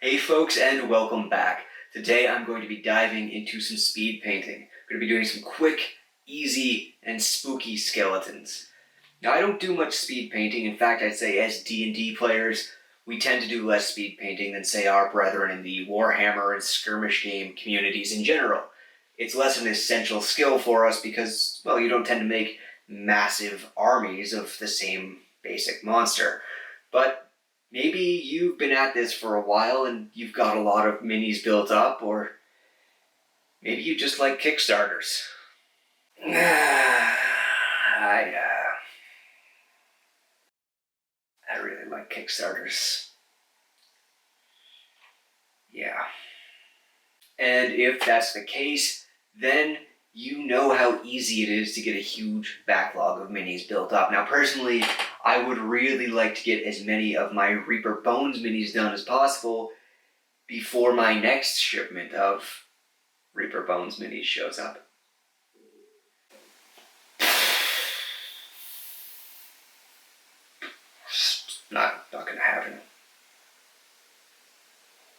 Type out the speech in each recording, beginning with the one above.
Hey folks, and welcome back. Today I'm going to be diving into some speed painting. I'm going to be doing some quick, easy, and spooky skeletons. Now I don't do much speed painting. In fact, I'd say as D&D players, we tend to do less speed painting than say our brethren in the Warhammer and skirmish game communities in general. It's less of an essential skill for us because, well, you don't tend to make massive armies of the same basic monster. But maybe you've been at this for a while and you've got a lot of minis built up, or maybe you just like Kickstarters. I really like Kickstarters. Yeah. And if that's the case, then you know how easy it is to get a huge backlog of minis built up. Now, personally, I would really like to get as many of my Reaper Bones minis done as possible before my next shipment of Reaper Bones minis shows up. Not gonna happen.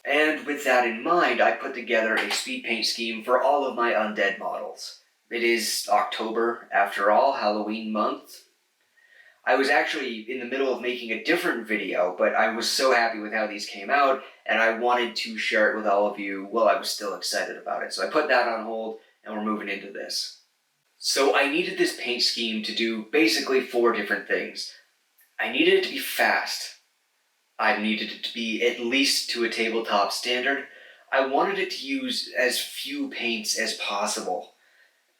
And with that in mind, I put together a speed paint scheme for all of my undead models. It is October, after all, Halloween month. I was actually in the middle of making a different video, but I was so happy with how these came out, and I wanted to share it with all of you while I was still excited about it. So I put that on hold, and we're moving into this. So I needed this paint scheme to do basically 4 different things. I needed it to be fast. I needed it to be at least to a tabletop standard. I wanted it to use as few paints as possible.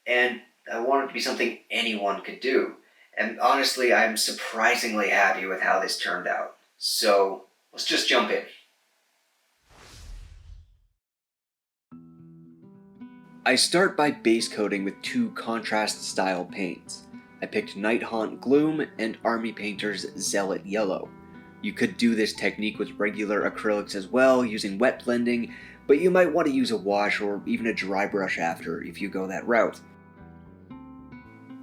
And I wanted it to be something anyone could do. And honestly, I'm surprisingly happy with how this turned out. So let's just jump in. I start by base coating with 2 contrast style paints. I picked Nighthaunt Gloom and Army Painter's Zealot Yellow. You could do this technique with regular acrylics as well, using wet blending, but you might want to use a wash or even a dry brush after if you go that route.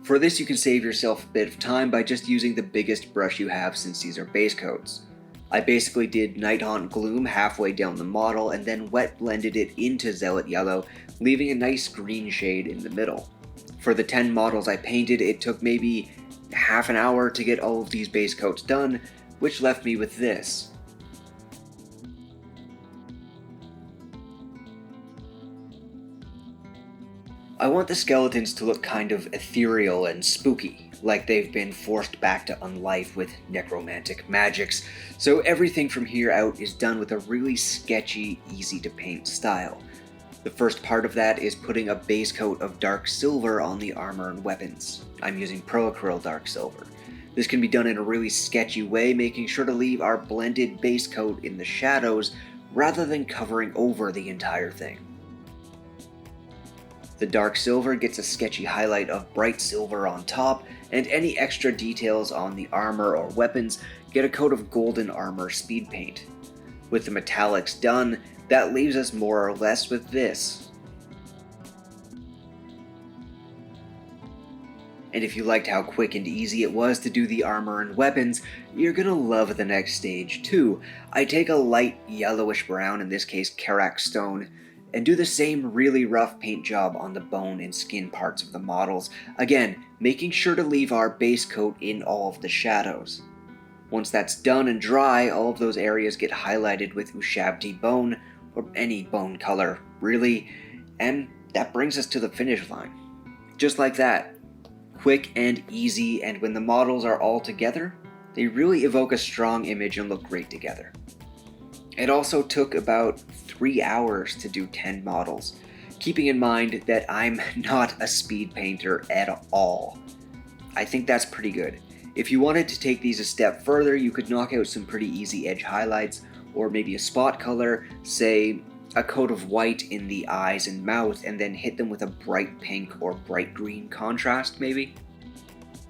For this, you can save yourself a bit of time by just using the biggest brush you have, since these are base coats. I basically did Nighthaunt Gloom halfway down the model and then wet blended it into Zealot Yellow, leaving a nice green shade in the middle. For the 10 models I painted, it took maybe half an hour to get all of these base coats done, which left me with this. I want the skeletons to look kind of ethereal and spooky, like they've been forced back to unlife with necromantic magics, so everything from here out is done with a really sketchy, easy to paint style. The first part of that is putting a base coat of dark silver on the armor and weapons. I'm using Pro-Acryl Dark Silver. This can be done in a really sketchy way, making sure to leave our blended base coat in the shadows rather than covering over the entire thing. The dark silver gets a sketchy highlight of bright silver on top, and any extra details on the armor or weapons get a coat of golden armor speed paint. With the metallics done, that leaves us more or less with this. And if you liked how quick and easy it was to do the armor and weapons, you're gonna love the next stage too. I take a light yellowish brown, in this case Karak stone, and do the same really rough paint job on the bone and skin parts of the models, again, making sure to leave our base coat in all of the shadows. Once that's done and dry, all of those areas get highlighted with Ushabti bone, or any bone color, really, and that brings us to the finish line. Just like that. Quick and easy, and when the models are all together, they really evoke a strong image and look great together. It also took about 3 hours to do 10 models, keeping in mind that I'm not a speed painter at all. I think that's pretty good. If you wanted to take these a step further, you could knock out some pretty easy edge highlights, or maybe a spot color, say a coat of white in the eyes and mouth, and then hit them with a bright pink or bright green contrast, maybe.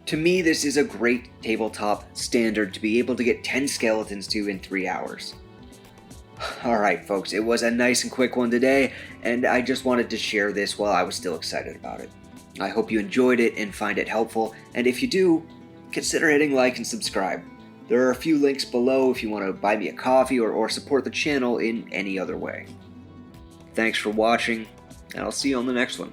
To me, this is a great tabletop standard to be able to get 10 skeletons to in 3 hours. Alright folks, it was a nice and quick one today, and I just wanted to share this while I was still excited about it. I hope you enjoyed it and find it helpful, and if you do, consider hitting like and subscribe. There are a few links below if you want to buy me a coffee or support the channel in any other way. Thanks for watching, and I'll see you on the next one.